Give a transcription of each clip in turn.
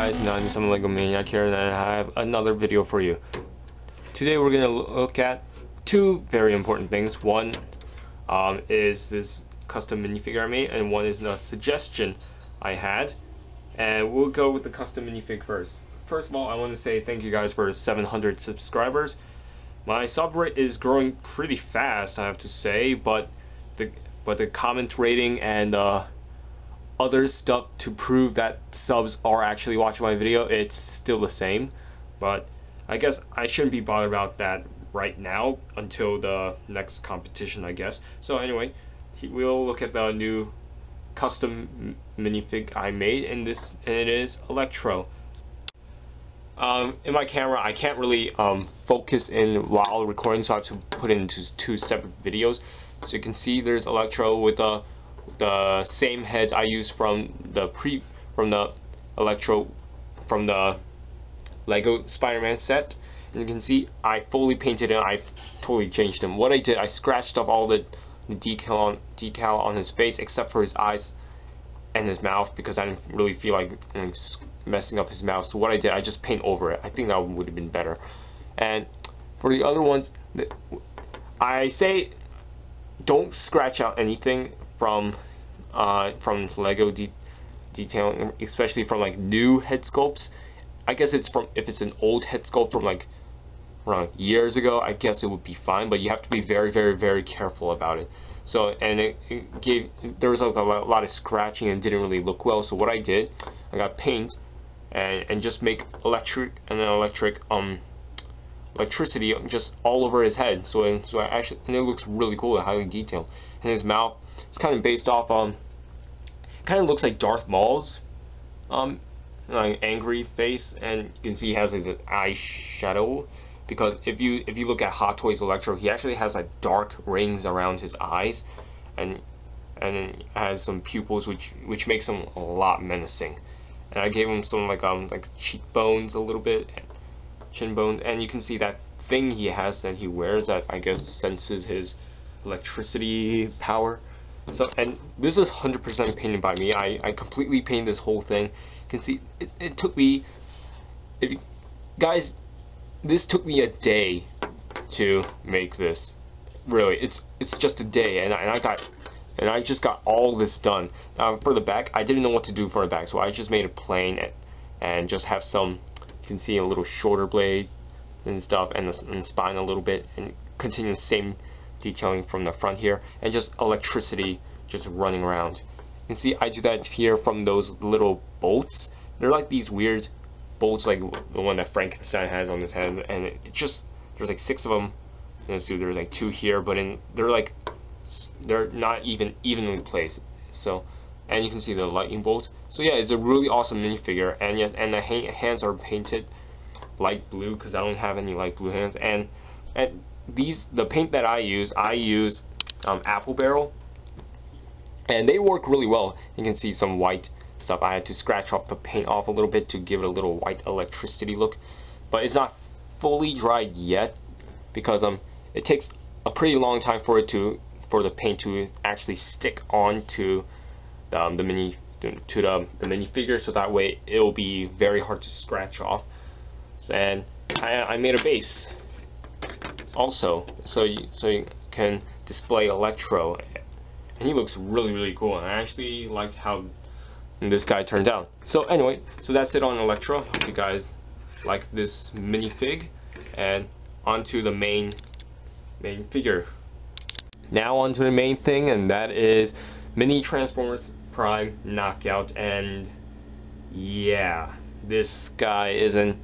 guys, now I'm some Lego Maniac here, and I have another video for you. Today we're gonna look at two very important things. One is this custom minifigure I made, and one is a suggestion I had. And we'll go with the custom minifig first. First of all, I want to say thank you guys for 700 subscribers. My sub rate is growing pretty fast, I have to say, but the comment rating and other stuff to prove that subs are actually watching my video, it's still the same. But I guess I shouldn't be bothered about that right now until the next competition, I guess. So anyway, we'll look at the new custom minifig I made, and it is Electro. In my camera, I can't really focus in while recording, so I have to put it into two separate videos. So you can see there's Electro with the same head I used from the Electro from the Lego Spider-Man set. And you can see I fully painted him. I totally changed him. What I did, I scratched off all the decal on his face except for his eyes and his mouth, because I didn't really feel like messing up his mouth. So what I did, I just paint over it. I think that would have been better. And for the other ones, I say don't scratch out anything from Lego detailing, especially from like new head sculpts. I guess if it's an old head sculpt from like around years ago, I guess it would be fine, but you have to be very, very, very careful about it. So, and there was like a lot of scratching and didn't really look well. So what I did, I got paint and just make electricity just all over his head. So and it looks really cool and highly detailed. And his mouth, it's kind of based off kind of looks like Darth Maul's like angry face, and you can see he has like the eye shadow, because if you look at Hot Toys Electro, he actually has like dark rings around his eyes, and then has some pupils which makes him a lot menacing. And I gave him some like cheekbones a little bit, chin bones, and you can see that thing he has that he wears that I guess senses his electricity power. So, and this is 100% painted by me. I completely painted this whole thing. You can see it took me, guys, this took me a day to make this. Really, it's just a day, and I just got all this done. For the back, I didn't know what to do for the back, so I just made it plain and just have some, you can see a little shorter blade and stuff, and the spine a little bit, and continue the same detailing from the front here, and just electricity just running around. You can see I do that here from those little bolts. They're like these weird bolts, like the one that Frankenstein has on his head, and there's like 6 of them. You know, so there's like 2 here, but they're not even evenly placed. So, and you can see the lightning bolts. So yeah, it's a really awesome minifigure, and yes, and the hands are painted light blue because I don't have any light blue hands. And the paint that I use Apple Barrel, and they work really well. You can see some white stuff. I had to scratch off the paint off a little bit to give it a little white electricity look, but it's not fully dried yet, because it takes a pretty long time for the paint to actually stick onto the minifigure, so that way it'll be very hard to scratch off. And I made a base also, so you can display Electro, and he looks really, really cool, and I actually liked how this guy turned out. So anyway, so that's it on Electro. Hope you guys like this minifig, and onto the main figure. Now onto the main thing, and that is Mini Transformers Prime Knockout. And yeah, this guy isn't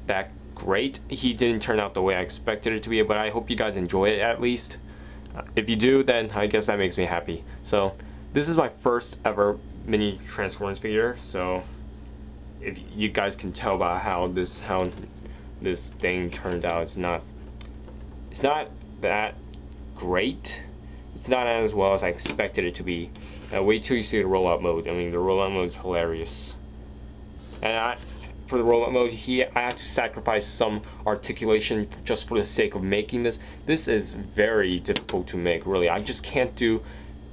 that great. He didn't turn out the way I expected it to be, but I hope you guys enjoy it at least. If you do, then I guess that makes me happy. So this is my first ever Mini Transformers figure, so if you guys can tell by how this thing turned out, it's not that great. It's not as well as I expected it to be. Wait till you see the rollout mode. I mean, the rollout mode is hilarious. And for the rollout mode, I have to sacrifice some articulation just for the sake of making this. This is very difficult to make, really. I just can't do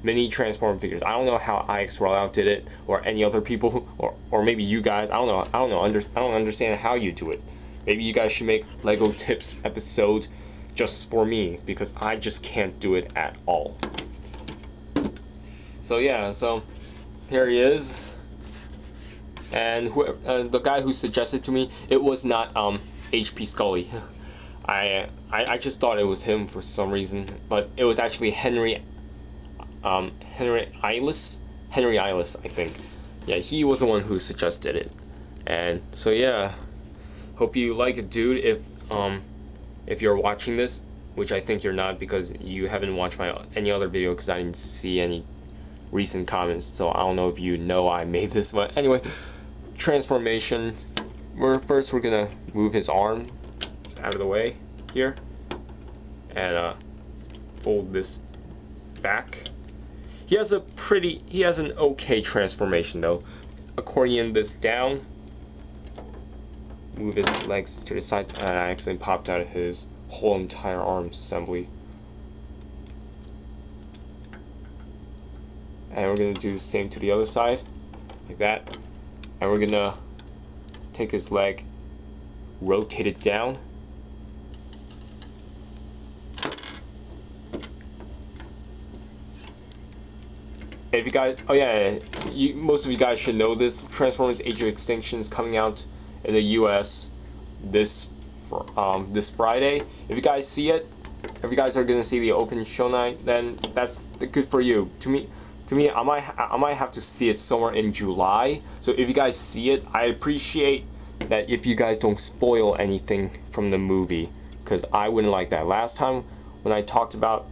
mini Transform figures. I don't know how IX Rollout did it, or any other people, or maybe you guys. I don't know. I don't understand how you do it. Maybe you guys should make Lego tips episode just for me, because I just can't do it at all. So yeah, so here he is, and the guy who suggested to me, it was not HP Scully. I just thought it was him for some reason, but it was actually Henry Eilis, I think. Yeah, he was the one who suggested it. And so yeah, hope you like it, dude. If you're watching this, which I think you're not, because you haven't watched any other video, because I didn't see any recent comments, so I don't know if you know I made this. But anyway, transformation. First we're gonna move his arm out of the way here, and fold this back. He has an okay transformation though. Accordion this down, move his legs to the side, and I accidentally popped out his whole entire arm assembly. And we're gonna do the same to the other side, like that. And we're gonna take his leg, rotate it down, if you guys, oh yeah, most of you guys should know this. Transformers: Age of Extinction is coming out in the U.S. this Friday. If you guys see it, if you guys are gonna see the open show night, then that's good for you. To me, I might have to see it somewhere in July. So if you guys see it, I appreciate that if you guys don't spoil anything from the movie, because I wouldn't like that. Last time when I talked about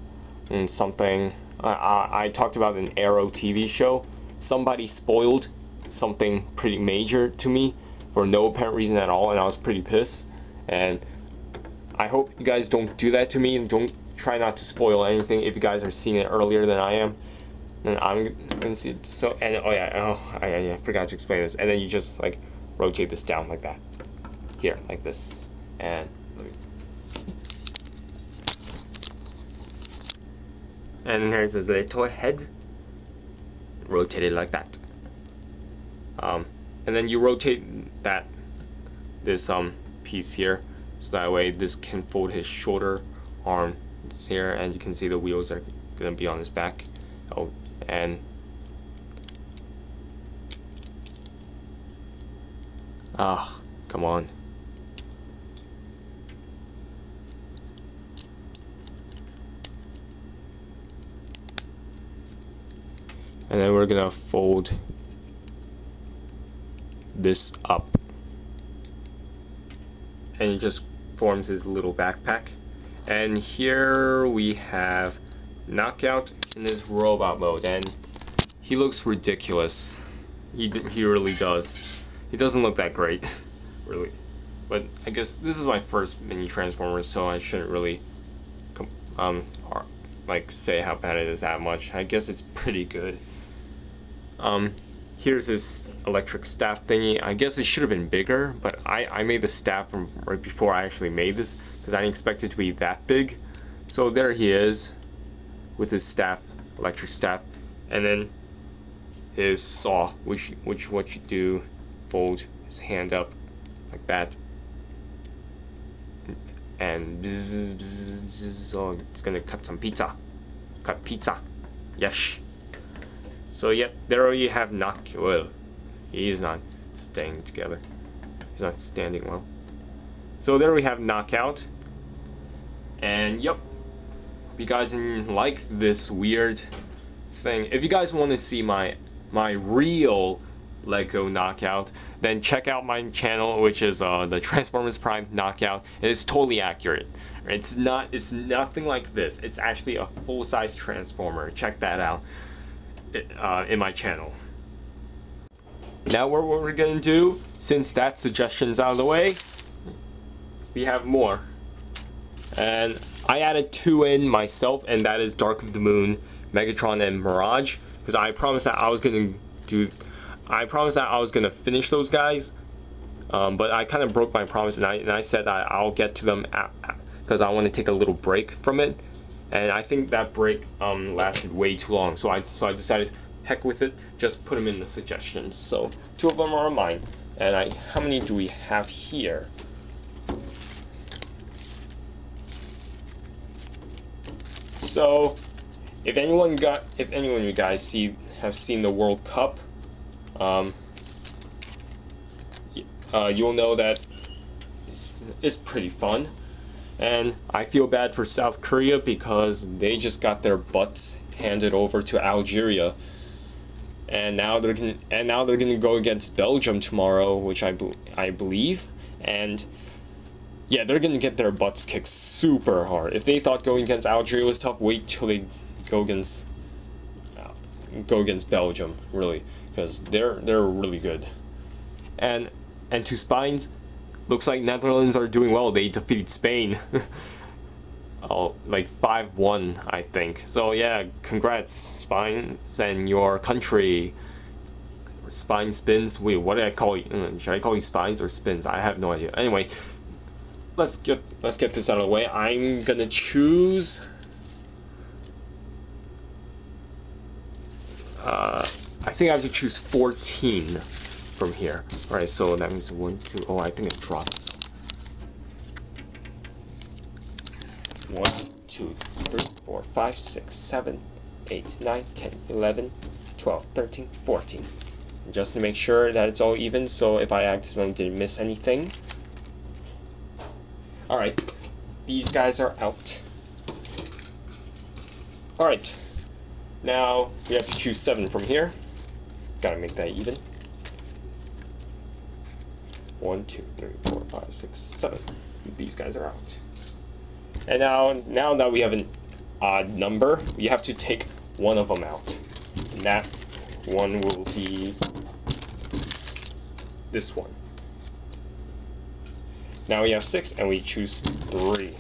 something, I talked about an Arrow TV show, somebody spoiled something pretty major to me for no apparent reason at all, and I was pretty pissed. And I hope you guys don't do that to me, and don't try not to spoil anything if you guys are seeing it earlier than I am. And I'm gonna see it. So, and I forgot to explain this. And then you just like rotate this down like that, here, like this, and here's his little head, rotate it like that. And then you rotate this piece here, so that way this can fold his shoulder arm here, and you can see the wheels are gonna be on his back. Oh, and come on. And then we're gonna fold this up, and it just forms his little backpack. And here we have Knockout in his robot mode, and he looks ridiculous. He really does. He doesn't look that great, really. But I guess this is my first mini Transformers, so I shouldn't really like say how bad it is that much. I guess it's pretty good. Here's his electric staff thingy. I guess it should have been bigger, but I made the staff from right before I actually made this, because I didn't expect it to be that big. So there he is with his staff, electric staff, and then his saw, which what you do, fold his hand up like that, and bzz, bzz, bzz, so it's gonna cut pizza. Yes. So yep, there you have Well, he is not staying together. He's not standing well. So there we have Knockout. And yep, if you guys like this weird thing, if you guys want to see my real Lego Knockout, then check out my channel, which is the Transformers Prime Knockout. It is totally accurate. It's nothing like this. It's actually a full-size Transformer. Check that out in my channel. Now what we're gonna do, since that suggestion's out of the way, we have more. And I added 2 in myself, and that is Dark of the Moon, Megatron, and Mirage, because I promised that I was gonna finish those guys, but I kind of broke my promise, and I said that I'll get to them because I want to take a little break from it, and I think that break lasted way too long. So I decided, heck with it, just put them in the suggestions. So 2 of them are mine. And how many do we have here? So if anyone of you guys have seen the World Cup, you'll know that it's pretty fun. And I feel bad for South Korea because they just got their butts handed over to Algeria, and now they're gonna go against Belgium tomorrow, which I believe, and yeah, they're gonna get their butts kicked super hard. If they thought going against Algeria was tough, wait till they go against Belgium, really, because they're really good. And to Spines, looks like Netherlands are doing well. They defeated Spain. Oh, like 5-1, I think. So yeah, congrats, Spines, and your country. Spine Spins. Wait, what did I call you? Should I call you Spines or Spins? I have no idea. Anyway, let's get this out of the way. I'm gonna choose. I think I have to choose 14 from here. All right, so that means 1, 2. Oh, I think it drops. 1, 2, 3, 4, 5, 6, 7, 8, 9, 10, 11, 12, 13, 14. Just to make sure that it's all even, so if I accidentally didn't miss anything. Alright, these guys are out. Alright, now we have to choose 7 from here. Gotta make that even. 1, 2, 3, 4, 5, 6, 7. These guys are out. And now that we have an odd number, we have to take one of them out. And that one will be this one. Now we have 6, and we choose 3.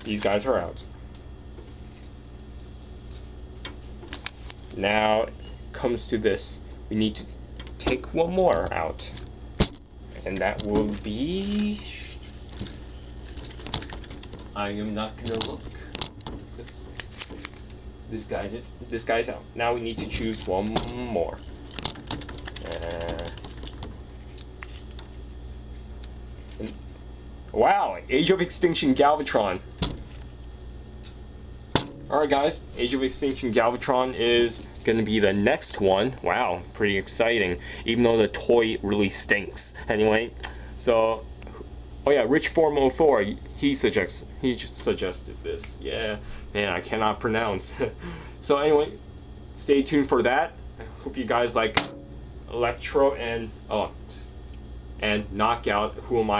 These guys are out. Now it comes to this. We need to take one more out. And that will be... I am not gonna look. This guy's out. Now we need to choose one more. Wow, Age of Extinction Galvatron. Alright guys, Age of Extinction Galvatron is gonna be the next one. Wow, pretty exciting. Even though the toy really stinks. Anyway, so oh yeah, Rich404, he suggested this. Yeah, man, I cannot pronounce. So anyway, stay tuned for that. I hope you guys like Electro and Knockout, who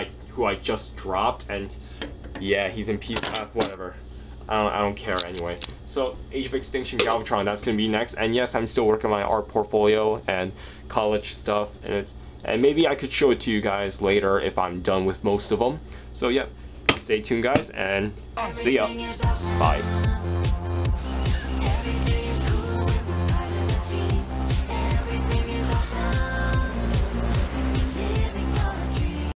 I just dropped, and yeah, he's in peace. Whatever. I don't care anyway. So Age of Extinction Galvatron, that's gonna be next. And yes, I'm still working on my art portfolio and college stuff, and maybe I could show it to you guys later if I'm done with most of them. So yeah, stay tuned guys, and see ya. Bye.